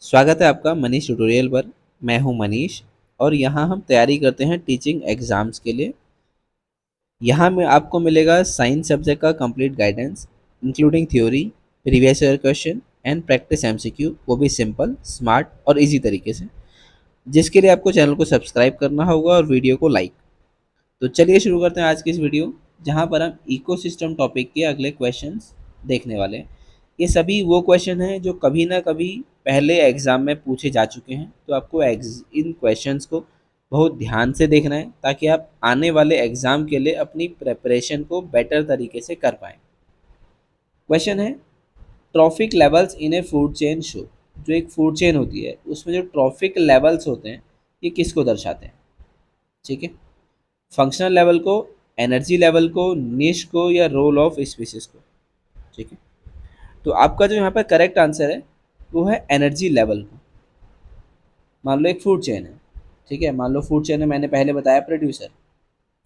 स्वागत है आपका मनीष ट्यूटोरियल पर। मैं हूं मनीष और यहाँ हम तैयारी करते हैं टीचिंग एग्जाम्स के लिए। यहाँ में आपको मिलेगा साइंस सब्जेक्ट का complete guidance including theory, previous year question and practice MCQ, वो भी सिंपल, स्मार्ट और इजी तरीके से, जिसके लिए आपको चैनल को सब्सक्राइब करना होगा और वीडियो को लाइक। तो चलिए शुरू करते हैं आज की इस वीडियो, जहाँ पर हम इकोसिस्टम टॉपिक के अगले क्वेश्चंस देखने वाले हैं। ये सभी वो क्वेश्चन हैं जो कभी ना कभी पहले एग्ज़ाम में पूछे जा चुके हैं, तो आपको इन क्वेश्चंस को बहुत ध्यान से देखना है ताकि आप आने वाले एग्ज़ाम के लिए अपनी प्रेपरेशन को बेटर तरीके से कर पाएँ। क्वेश्चन है, trophic levels in A food chain show. जो एक फूड चेन होती है उसमें जो ट्रॉफिक लेवल्स होते हैं ये किसको दर्शाते हैं? ठीक है, फंक्शनल लेवल को, एनर्जी लेवल को, निश को, या रोल ऑफ स्पीसीज को। ठीक है, तो आपका जो यहाँ पर करेक्ट आंसर है वो है एनर्जी लेवल को। मान लो एक फूड चेन है, ठीक है, मान लो फूड चेन में मैंने पहले बताया प्रोड्यूसर,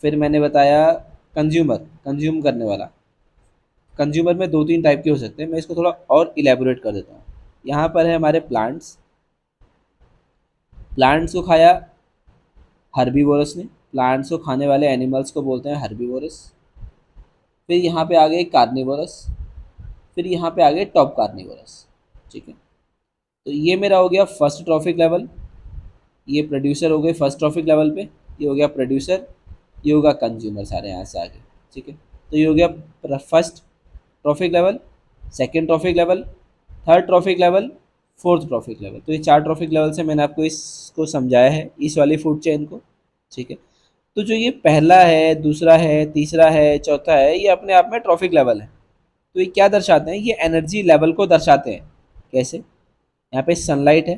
फिर मैंने बताया कंज्यूमर, कंज्यूम करने वाला। कंज्यूमर में दो तीन टाइप के हो सकते हैं, मैं इसको थोड़ा और इलेबोरेट कर देता हूँ। यहाँ पर है हमारे प्लांट्स, प्लांट्स को खाया हर्बीवोरस ने, प्लांट्स को खाने वाले एनिमल्स को बोलते हैं हर्बीवोरस। फिर यहाँ पे आ गए कार्निवोरस, फिर यहाँ पे आ गए टॉप कार्निवोरस। ठीक है, तो ये मेरा हो गया फर्स्ट ट्रॉफिक लेवल, ये प्रोड्यूसर हो गए फर्स्ट ट्रॉफिक लेवल पे, ये हो गया प्रोड्यूसर, ये होगा कंज्यूमर, सारे यहाँ से आगे। ठीक है, तो ये हो गया first trophic level, second trophic level, third trophic level, fourth trophic level. तो ये चार ट्रॉफिक लेवल से मैंने आपको इसको समझाया है, इस वाली फूड चेन को। ठीक है, तो जो ये पहला है, दूसरा है, तीसरा है, चौथा है, ये अपने आप में ट्रॉफिक लेवल है। तो ये क्या दर्शाते हैं? ये एनर्जी लेवल को दर्शाते हैं। कैसे? यहाँ पे सनलाइट है,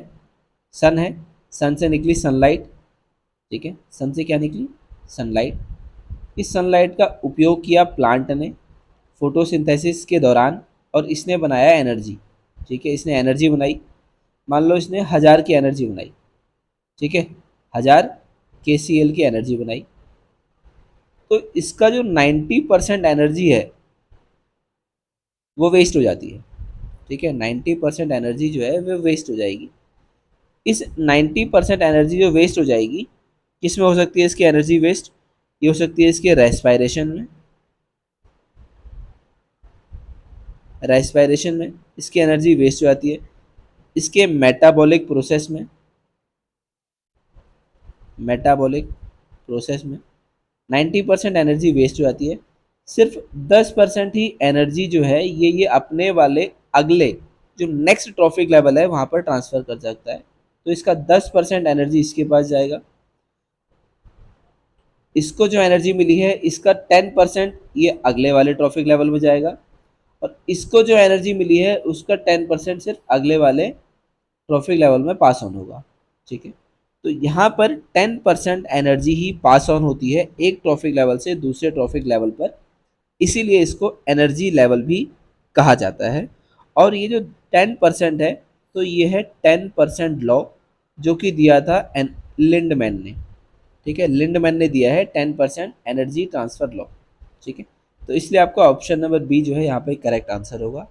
सन है, सन से निकली सनलाइट। ठीक है, सन से क्या निकली? सनलाइट। इस सनलाइट का उपयोग किया प्लांट ने फोटोसिंथेसिस के दौरान और इसने बनाया एनर्जी। ठीक है, इसने एनर्जी बनाई, मान लो इसने 1000 की एनर्जी बनाई। ठीक है, 1000 KCl की एनर्जी बनाई, तो इसका जो 90% एनर्जी है वो वेस्ट हो जाती है। ठीक है, 90% एनर्जी जो है वो वेस्ट हो जाएगी। इस 90% एनर्जी जो वेस्ट हो जाएगी, किस में हो सकती है इसकी एनर्जी वेस्ट? ये हो सकती है इसके रेस्पायरेशन में, रेस्पायरेशन में इसकी एनर्जी वेस्ट हो जाती है। इसके मेटाबॉलिक प्रोसेस में, मेटाबॉलिक प्रोसेस में 90% एनर्जी वेस्ट हो जाती है। सिर्फ 10% ही एनर्जी जो है ये अपने वाले अगले जो नेक्स्ट ट्रॉफिक लेवल है वहाँ पर ट्रांसफ़र कर सकता है। तो इसका 10% एनर्जी इसके पास जाएगा, इसको जो एनर्जी मिली है इसका 10% ये अगले वाले ट्रॉफिक लेवल में जाएगा, और इसको जो एनर्जी मिली है उसका 10% सिर्फ अगले वाले ट्रॉफिक लेवल में पास ऑन होगा। ठीक है, तो यहाँ पर 10% एनर्जी ही पास ऑन होती है एक ट्रॉफिक लेवल से दूसरे ट्रॉफिक लेवल पर, इसीलिए इसको एनर्जी लेवल भी कहा जाता है। और ये जो 10% है, तो ये है 10% लॉ जो कि दिया था लिंडमैन ने। ठीक है, लिंडमैन ने दिया है 10% एनर्जी ट्रांसफ़र लॉ। ठीक है, तो इसलिए आपका ऑप्शन नंबर बी जो है यहाँ पे करेक्ट आंसर होगा।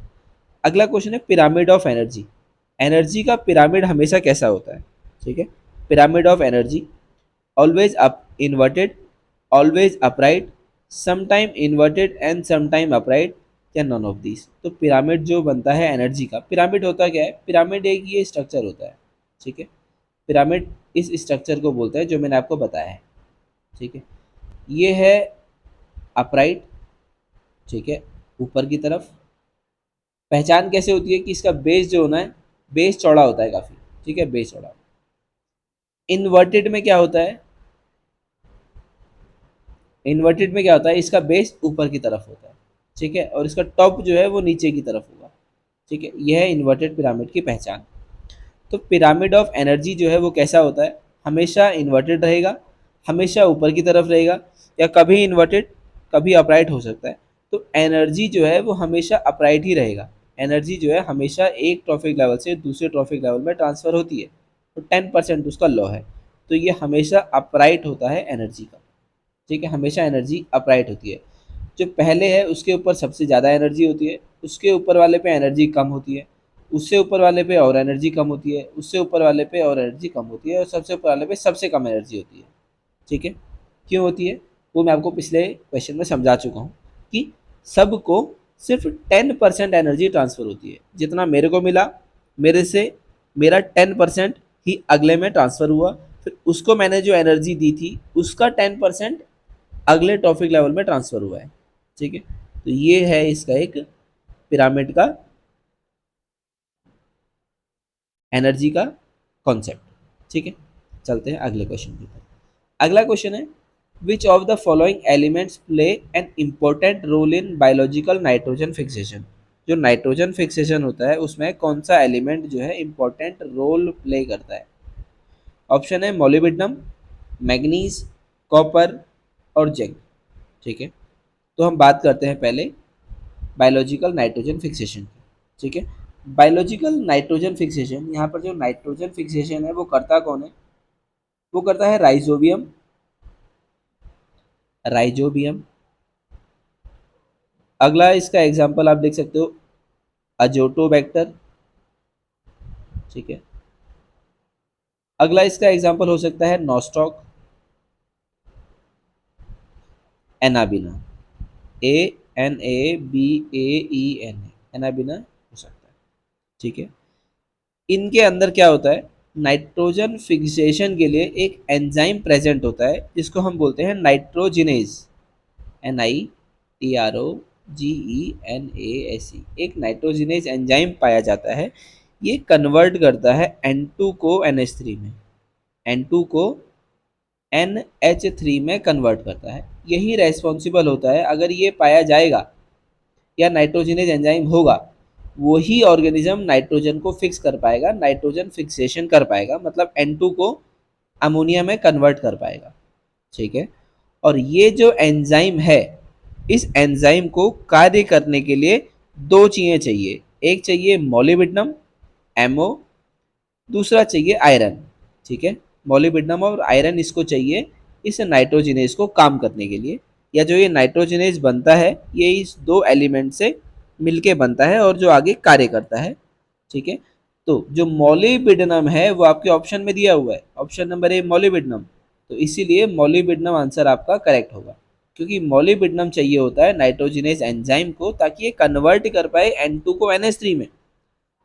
अगला क्वेश्चन है पिरामिड ऑफ एनर्जी। एनर्जी का पिरामिड हमेशा कैसा होता है? ठीक है, pyramid of energy always up inverted, always upright, sometime inverted and sometime upright, या नॉन ऑफ दिस। तो पिरामिड जो बनता है एनर्जी का, पिरामिड होता क्या है? पिरामिड एक ये स्ट्रक्चर होता है। ठीक है, पिरामिड इस स्ट्रक्चर को बोलते हैं जो मैंने आपको बताया है। ठीक है, ये है अपराइट। ठीक है, ऊपर की तरफ। पहचान कैसे होती है कि इसका बेस जो होना है, बेस चौड़ा होता है काफ़ी। ठीक है, बेस चौड़ा। इन्वर्टेड में क्या होता है? इन्वर्टेड में क्या होता है? इसका बेस ऊपर की तरफ होता है। ठीक है, और इसका टॉप जो है वो नीचे की तरफ होगा। ठीक है, यह है इन्वर्टेड पिरामिड की पहचान। तो पिरामिड ऑफ एनर्जी जो है वो कैसा होता है? हमेशा इन्वर्टेड रहेगा, हमेशा ऊपर की तरफ रहेगा, या कभी इन्वर्टेड कभी अपराइट हो सकता है। तो एनर्जी जो है वो हमेशा अपराइट ही रहेगा। एनर्जी जो है हमेशा एक ट्रॉफिक लेवल से दूसरे ट्रॉफिक लेवल में ट्रांसफ़र होती है, तो 10% उसका लॉ है। तो ये हमेशा अपराइट होता है एनर्जी का। ठीक है, हमेशा एनर्जी अपराइट होती है। जो पहले है उसके ऊपर सबसे ज़्यादा एनर्जी होती है, उसके ऊपर वाले पे एनर्जी कम होती है, उससे ऊपर वाले पे और एनर्जी कम होती है, उससे ऊपर वाले पे और एनर्जी कम होती है, और सबसे ऊपर वाले पे सबसे कम एनर्जी होती है। ठीक है, क्यों होती है वो मैं आपको पिछले क्वेश्चन में समझा चुका हूँ कि सबको सिर्फ 10% एनर्जी ट्रांसफर होती है। जितना मेरे को मिला, मेरे से मेरा 10% ही अगले में ट्रांसफर हुआ, फिर उसको मैंने जो एनर्जी दी थी उसका 10% अगले टॉपिक लेवल में ट्रांसफर हुआ है। ठीक है, तो ये है इसका एक पिरामिड का एनर्जी का कॉन्सेप्ट। ठीक है, चलते हैं अगले क्वेश्चन की तरफ। अगला क्वेश्चन है, which of the following elements play an important role in biological nitrogen fixation. जो नाइट्रोजन फिक्सेशन होता है उसमें कौन सा एलिमेंट जो है इम्पोर्टेंट रोल प्ले करता है। ऑप्शन है मोलिब्डेनम, मैग्नीज, कॉपर और जिंक। ठीक है, तो हम बात करते हैं पहले बायोलॉजिकल नाइट्रोजन फिक्सेशन की। ठीक है, बायोलॉजिकल नाइट्रोजन फिक्सेशन, यहाँ पर जो नाइट्रोजन फिक्सेशन है वो करता कौन है, वो करता है राइजोबियम। राइजोबियम। अगला इसका एग्जांपल आप देख सकते हो अजोटोबैक्टर। ठीक है, अगला इसका एग्जांपल हो सकता है नॉस्टॉक, एनाबिना, ANABAEN, एनाबिना हो सकता है। ठीक है, इनके अंदर क्या होता है, नाइट्रोजन फिक्सेशन के लिए एक एंजाइम प्रेजेंट होता है जिसको हम बोलते हैं नाइट्रोजिनेज, NITROGENASE। एक नाइट्रोजिनेज एंजाइम पाया जाता है, ये कन्वर्ट करता है N2 को NH3 में, N2 को NH3 में कन्वर्ट करता है। यही रेस्पॉन्सिबल होता है, अगर ये पाया जाएगा या नाइट्रोजिनेज एंजाइम होगा, वही ऑर्गेनिज्म नाइट्रोजन को फिक्स कर पाएगा, नाइट्रोजन फिक्सेशन कर पाएगा, मतलब N2 को अमोनिया में कन्वर्ट कर पाएगा। ठीक है, और ये जो एंजाइम है, इस एंजाइम को कार्य करने के लिए दो चीज़ें चाहिए। एक चाहिए मोलिब्डेनम, MO, दूसरा चाहिए आयरन। ठीक है, मोलिब्डेनम और आयरन इसको चाहिए इस नाइट्रोजिनेज को काम करने के लिए, या जो ये नाइट्रोजिनेज बनता है ये इस दो एलिमेंट से मिलके बनता है और जो आगे कार्य करता है। ठीक है, तो जो मोलिब्डेनम है वो आपके ऑप्शन में दिया हुआ है, ऑप्शन नंबर ए मोलिब्डेनम, तो इसीलिए मोलिब्डेनम आंसर आपका करेक्ट होगा, क्योंकि मोलिब्डेनम चाहिए होता है नाइट्रोजिनेज एंजाइम को ताकि ये कन्वर्ट कर पाए N2 को NH3 में,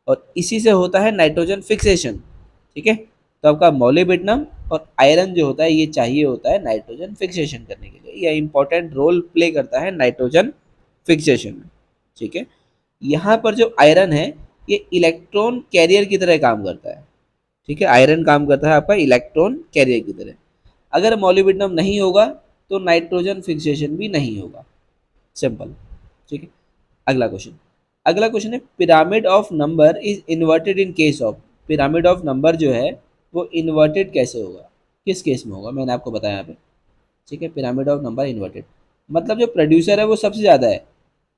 और इसी से होता है नाइट्रोजन फिक्सेशन। ठीक है, तो आपका मोलिब्डेनम और आयरन जो होता है ये चाहिए होता है नाइट्रोजन फिक्सेशन करने के लिए, यह इंपॉर्टेंट रोल प्ले करता है नाइट्रोजन फिक्सेशन में। ठीक है, यहाँ पर जो आयरन है ये इलेक्ट्रॉन कैरियर की तरह काम करता है। ठीक है, आयरन काम करता है आपका इलेक्ट्रॉन कैरियर की तरह। अगर मोलिब्डेनम नहीं होगा तो नाइट्रोजन फिक्सेशन भी नहीं होगा, सिंपल। ठीक है, अगला क्वेश्चन। अगला क्वेश्चन है, pyramid of number is inverted in case of. Pyramid of number जो है वो इन्वर्टेड कैसे होगा, किस केस में होगा, मैंने आपको बताया यहाँ पे। ठीक है, पिरामिड ऑफ नंबर इन्वर्टेड मतलब जो प्रोड्यूसर है वो सबसे ज़्यादा है,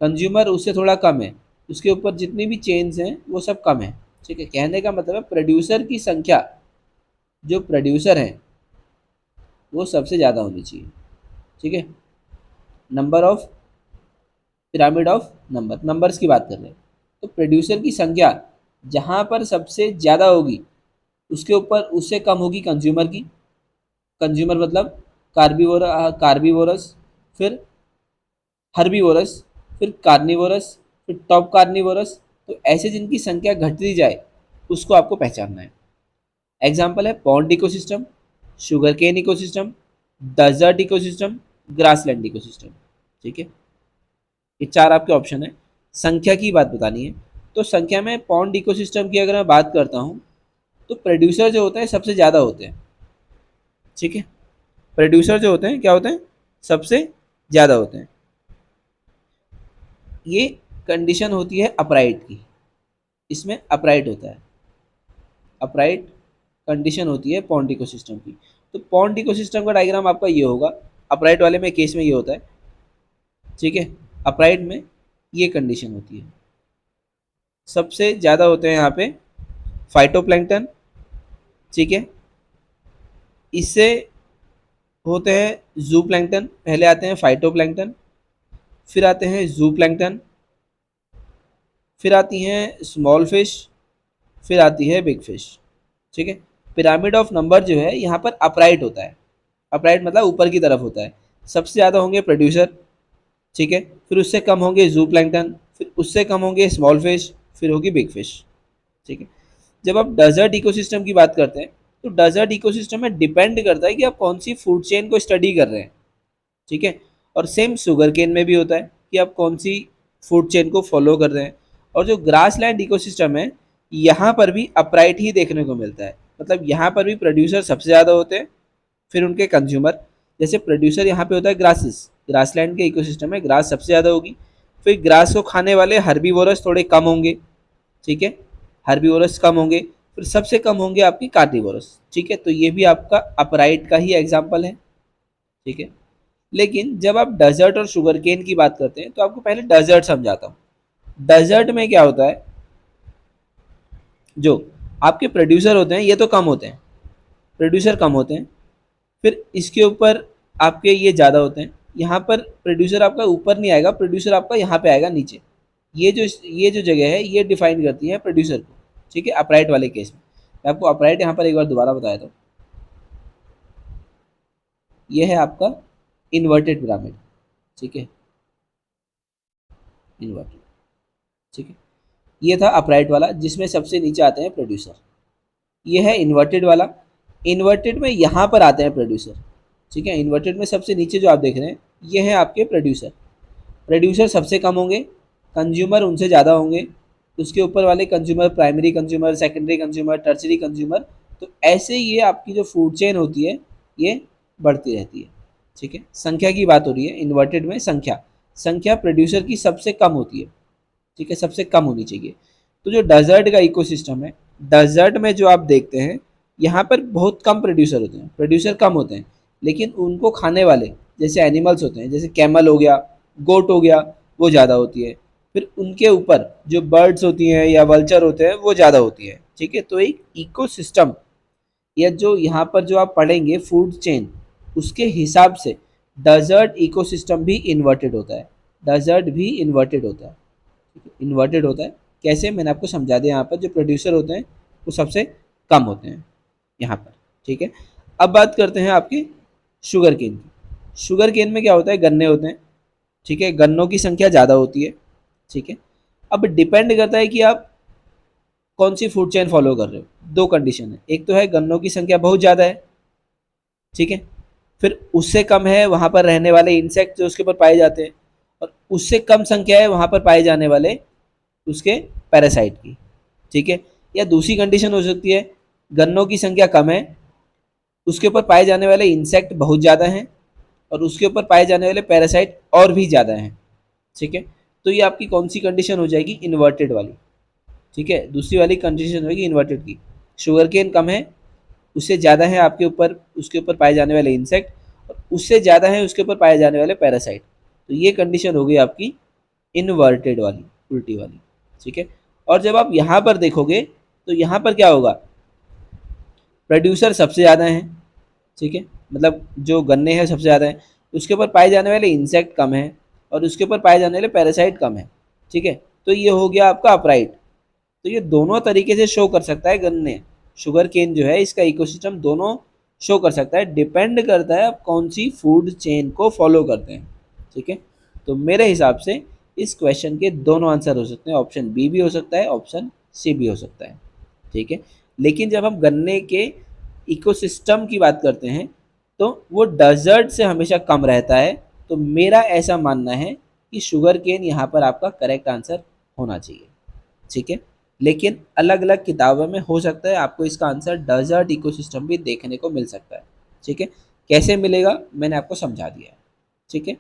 कंज्यूमर उससे थोड़ा कम है, उसके ऊपर जितनी भी चेन्स हैं वो सब कम है। ठीक है, कहने का मतलब है प्रोड्यूसर की संख्या, जो प्रोड्यूसर हैं वो सबसे ज़्यादा होनी चाहिए। ठीक है, number of, pyramid of number, numbers की बात कर रहे हैं, तो प्रोड्यूसर की संख्या जहाँ पर सबसे ज़्यादा होगी उसके ऊपर उससे कम होगी कंज्यूमर की। कंज्यूमर मतलब कार्बीवोरस, फिर हर्बीवोरस, फिर कार्निवोरस, फिर टॉप कार्निवोरस। तो ऐसे जिनकी संख्या घटती जाए उसको आपको पहचानना है। एग्जाम्पल है pond ecosystem, sugar cane ecosystem, desert ecosystem, grassland ecosystem. ठीक है, ये चार आपके ऑप्शन है, संख्या की बात बतानी है। तो संख्या में पॉन्ड इकोसिस्टम की अगर मैं बात करता हूँ तो प्रोड्यूसर जो होते हैं सबसे ज़्यादा होते हैं। ठीक है, प्रोड्यूसर जो होते हैं क्या होते हैं, सबसे ज़्यादा होते हैं। ये कंडीशन होती है अपराइट की, इसमें अपराइट होता है, अपराइट कंडीशन होती है पॉन्ड इकोसिस्टम की। तो पॉन्ड इकोसिस्टम का डायग्राम आपका ये होगा, अपराइट वाले में केस में ये होता है। ठीक है, अपराइट में ये कंडीशन होती है, सबसे ज़्यादा होते हैं यहाँ पे फाइटोप्लैंक्टन। ठीक है, इससे होते हैं जू प्लैंक्टन, पहले आते हैं फाइटोप्लैंक्टन, फिर आते हैं जू प्लैंक्टन, फिर आती हैं स्मॉल फिश, फिर आती है बिग फिश। ठीक है, पिरामिड ऑफ नंबर जो है यहाँ पर अपराइट होता है, अपराइट मतलब ऊपर की तरफ होता है। सबसे ज़्यादा होंगे प्रोड्यूसर, ठीक है, फिर उससे कम होंगे जू प्लैंकटन, फिर उससे कम होंगे स्मॉल फिश, फिर होगी बिग फिश। ठीक है, जब आप डेजर्ट इकोसिस्टम की बात करते हैं तो डेजर्ट इकोसिस्टम में डिपेंड करता है कि आप कौन सी फूड चेन को स्टडी कर रहे हैं। ठीक है, और सेम शुगर केन में भी होता है कि आप कौन सी फूड चेन को फॉलो कर रहे हैं। और जो ग्रास लैंड इकोसिस्टम है यहाँ पर भी अपराइट ही देखने को मिलता है, मतलब यहाँ पर भी प्रोड्यूसर सबसे ज़्यादा होते हैं, फिर उनके कंज्यूमर। जैसे प्रोड्यूसर यहाँ पे होता है ग्रासेस, ग्रासलैंड के इकोसिस्टम में ग्रास सबसे ज़्यादा होगी, फिर ग्रास को खाने वाले हर्बीवोरस थोड़े कम होंगे। ठीक है, हर्बीवोरस कम होंगे, फिर सबसे कम होंगे आपकी कार्निवोरस। ठीक है, तो ये भी आपका अपराइट का ही एग्जाम्पल है। ठीक है, लेकिन जब आप डेजर्ट और शुगर केन की बात करते हैं तो आपको पहले डेजर्ट समझाता हूँ। डेजर्ट में क्या होता है, जो आपके प्रोड्यूसर होते हैं ये तो कम होते हैं, प्रोड्यूसर कम होते हैं, फिर इसके ऊपर आपके ये ज़्यादा होते हैं। यहाँ पर प्रोड्यूसर आपका ऊपर नहीं आएगा, प्रोड्यूसर आपका यहाँ पे आएगा नीचे। ये जो जगह है ये डिफाइन करती है प्रोड्यूसर को। ठीक है, अपराइट वाले केस में मैं आपको अपराइट यहाँ पर एक बार दोबारा बताया था, ये है आपका इन्वर्टेड पिरामिड। ठीक है, इन्वर्टेड। ठीक है, ये था अपराइट वाला जिसमें सबसे नीचे आते हैं प्रोड्यूसर। ये है इन्वर्टेड वाला, इन्वर्टेड में यहाँ पर आते हैं प्रोड्यूसर। ठीक है, इन्वर्टेड में सबसे नीचे जो आप देख रहे हैं ये हैं आपके प्रोड्यूसर। प्रोड्यूसर सबसे कम होंगे, कंज्यूमर उनसे ज़्यादा होंगे, उसके ऊपर वाले consumer primary consumer, secondary consumer, tertiary consumer. तो ऐसे ये आपकी जो फूड चेन होती है ये बढ़ती रहती है। ठीक है, संख्या की बात हो रही है इन्वर्टेड में, संख्या संख्या प्रोड्यूसर की सबसे कम होती है। ठीक है, सबसे कम होनी चाहिए। तो जो डेजर्ट का इकोसिस्टम है, डेजर्ट में जो आप देखते हैं यहाँ पर बहुत कम प्रोड्यूसर होते हैं, प्रोड्यूसर कम होते हैं, लेकिन उनको खाने वाले जैसे एनिमल्स होते हैं, जैसे कैमल हो गया, गोट हो गया, वो ज़्यादा होती है। फिर उनके ऊपर जो बर्ड्स होती हैं या वल्चर होते हैं वो ज़्यादा होती है। ठीक है, तो एक इकोसिस्टम या जो यहाँ पर जो आप पढ़ेंगे फूड चेन, उसके हिसाब से डेजर्ट इकोसिस्टम भी इन्वर्टेड होता है, डेजर्ट भी इन्वर्टेड होता है। इन्वर्टेड होता है कैसे, मैंने आपको समझा दिया। यहाँ पर जो प्रोड्यूसर होते हैं वो सबसे कम होते हैं यहाँ पर। ठीक है, अब बात करते हैं आपके शुगर केन की। शुगर केन में क्या होता है, गन्ने होते हैं। ठीक है, गन्नों की संख्या ज़्यादा होती है। ठीक है, अब डिपेंड करता है कि आप कौन सी फूड चेन फॉलो कर रहे हो। दो कंडीशन है, एक तो है गन्नों की संख्या बहुत ज़्यादा है, ठीक है, फिर उससे कम है वहाँ पर रहने वाले इंसेक्ट जो उसके ऊपर पाए जाते हैं, और उससे कम संख्या है वहाँ पर पाए जाने वाले उसके पैरासाइट की। ठीक है, या दूसरी कंडीशन हो सकती है गन्नों की संख्या कम है, उसके ऊपर पाए जाने वाले इंसेक्ट बहुत ज़्यादा हैं, और उसके ऊपर पाए जाने वाले पैरासाइट और भी ज़्यादा हैं। ठीक है, तो ये आपकी कौन सी कंडीशन हो जाएगी, इन्वर्टेड वाली। ठीक है, दूसरी वाली कंडीशन होगी इन्वर्टेड की, शुगर केन कम है, उससे ज़्यादा है आपके ऊपर उसके ऊपर पाए जाने वाले इंसेक्ट, और उससे ज़्यादा है उसके ऊपर पाए जाने वाले पैरासाइट। तो ये कंडीशन हो गई आपकी इन्वर्टेड वाली, उल्टी वाली। ठीक है, और जब आप यहाँ पर देखोगे तो यहाँ पर क्या होगा, प्रोड्यूसर सबसे ज़्यादा हैं। ठीक है, मतलब जो गन्ने हैं सबसे ज़्यादा हैं, उसके ऊपर पाए जाने वाले इंसेक्ट कम हैं, और उसके ऊपर पाए जाने वाले पैरासाइट कम है। ठीक है, तो ये हो गया आपका अपराइट। तो ये दोनों तरीके से शो कर सकता है गन्ने, शुगर केन जो है इसका इकोसिस्टम दोनों शो कर सकता है, डिपेंड करता है आप कौन सी फूड चेन को फॉलो करते हैं। ठीक है, तो मेरे हिसाब से इस क्वेश्चन के दोनों आंसर हो सकते हैं, ऑप्शन बी भी हो सकता है, ऑप्शन सी भी हो सकता है। ठीक है, लेकिन जब हम गन्ने के इकोसिस्टम की बात करते हैं तो वो डेजर्ट से हमेशा कम रहता है। तो मेरा ऐसा मानना है कि शुगर केन यहाँ पर आपका करेक्ट आंसर होना चाहिए। ठीक है, लेकिन अलग अलग किताबों में हो सकता है आपको इसका आंसर डेजर्ट इकोसिस्टम भी देखने को मिल सकता है। ठीक है, कैसे मिलेगा मैंने आपको समझा दिया है। ठीक है,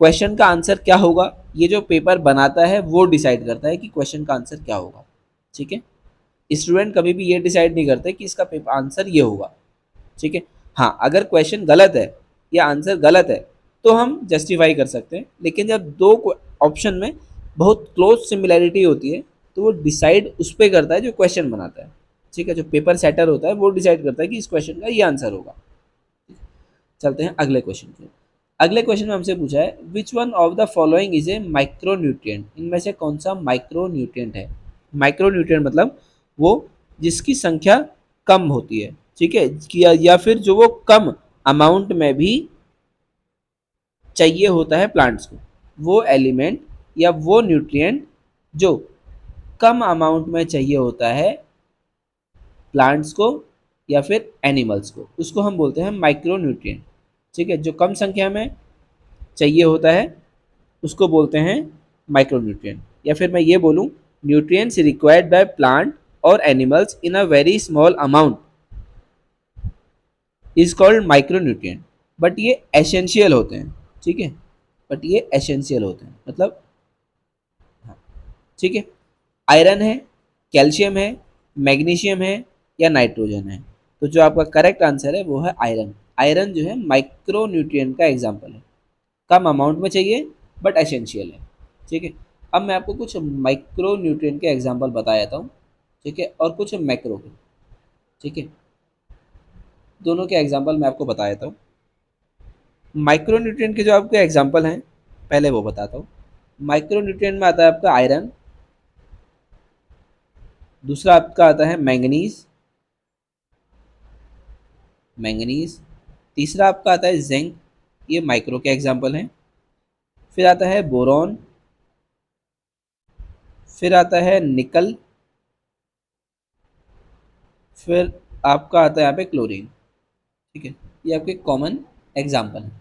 क्वेश्चन का आंसर क्या होगा ये जो पेपर बनाता है वो डिसाइड करता है कि क्वेश्चन का आंसर क्या होगा। ठीक है, स्टूडेंट कभी भी ये डिसाइड नहीं करते कि इसका पेपर आंसर ये होगा। ठीक है, हाँ अगर क्वेश्चन गलत है या आंसर गलत है तो हम जस्टिफाई कर सकते हैं, लेकिन जब दो ऑप्शन में बहुत क्लोज सिमिलैरिटी होती है तो वो डिसाइड उस पर करता है जो क्वेश्चन बनाता है। ठीक है, जो पेपर सेटर होता है वो डिसाइड करता है कि इस क्वेश्चन का ये आंसर होगा। चलते हैं अगले क्वेश्चन पे। अगले क्वेश्चन में हमसे पूछा है which one of the following is a micro nutrient, इनमें से कौन सा माइक्रो न्यूट्रिएंट है। माइक्रो न्यूट्रिएंट मतलब वो जिसकी संख्या कम होती है, ठीक है, या फिर जो वो कम अमाउंट में भी चाहिए होता है प्लांट्स को, वो एलिमेंट या वो न्यूट्रिएंट जो कम अमाउंट में चाहिए होता है प्लांट्स को या फिर एनिमल्स को, उसको हम बोलते हैं माइक्रो न्यूट्रिएंट, ठीक है, जो कम संख्या में चाहिए होता है उसको बोलते हैं माइक्रो न्यूट्रिएंट। या फिर मैं ये बोलूँ, न्यूट्रिएंट्स रिक्वायर्ड बाय प्लांट और animals in a very small amount is called micro nutrient, but ये एसेंशियल होते हैं, ठीक है, बट ये एसेंशियल होते हैं, मतलब हाँ, ठीक है। आयरन है, कैल्शियम है, मैग्नीशियम है या नाइट्रोजन है, तो जो आपका करेक्ट आंसर है वो है आयरन। आयरन जो है माइक्रो न्यूट्रिएंट का एग्जाम्पल है, कम अमाउंट में चाहिए बट एसेंशियल है, ठीक है। अब मैं आपको कुछ माइक्रो न्यूट्रिएंट के एग्जाम्पल बता देता हूँ, ठीक है, और कुछ मैक्रो के, ठीक है, दोनों के एग्जाम्पल मैं आपको बता देता हूँ। माइक्रो न्यूट्रिएंट के जो आपके एग्जाम्पल हैं पहले वो बताता हूँ। माइक्रो न्यूट्रिएंट में आता है आपका आयरन, दूसरा आपका आता है मैंगनीज, मैंगनीज, तीसरा आपका आता है जिंक, ये माइक्रो के एग्जाम्पल हैं। फिर आता है बोरॉन, फिर आता है निकल, फिर आपका आता है यहाँ पे क्लोरीन, ठीक है, ये आपके कॉमन एग्जाम्पल हैं।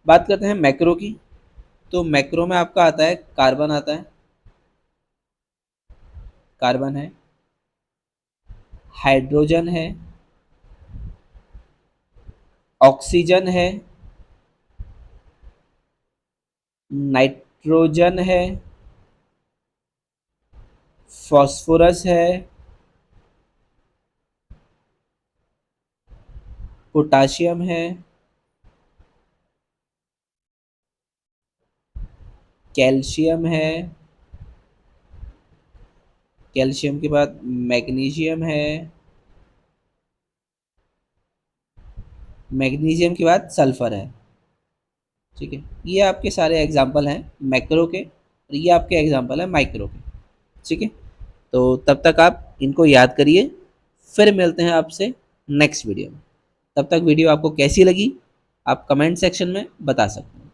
बात करते हैं मैक्रो की, तो मैक्रो में आपका आता है कार्बन, आता है कार्बन है, हाइड्रोजन है, ऑक्सीजन है, नाइट्रोजन है, फॉस्फोरस है, पोटाशियम है, कैल्शियम है, कैल्शियम के बाद मैग्नीशियम है, मैग्नीशियम के बाद सल्फर है, ठीक है। ये आपके सारे एग्जाम्पल हैं मैक्रो के, और ये आपके एग्जाम्पल हैं माइक्रो के, ठीक है। तो तब तक आप इनको याद करिए, फिर मिलते हैं आपसे नेक्स्ट वीडियो में। तब तक वीडियो आपको कैसी लगी आप कमेंट सेक्शन में बता सकते हैं।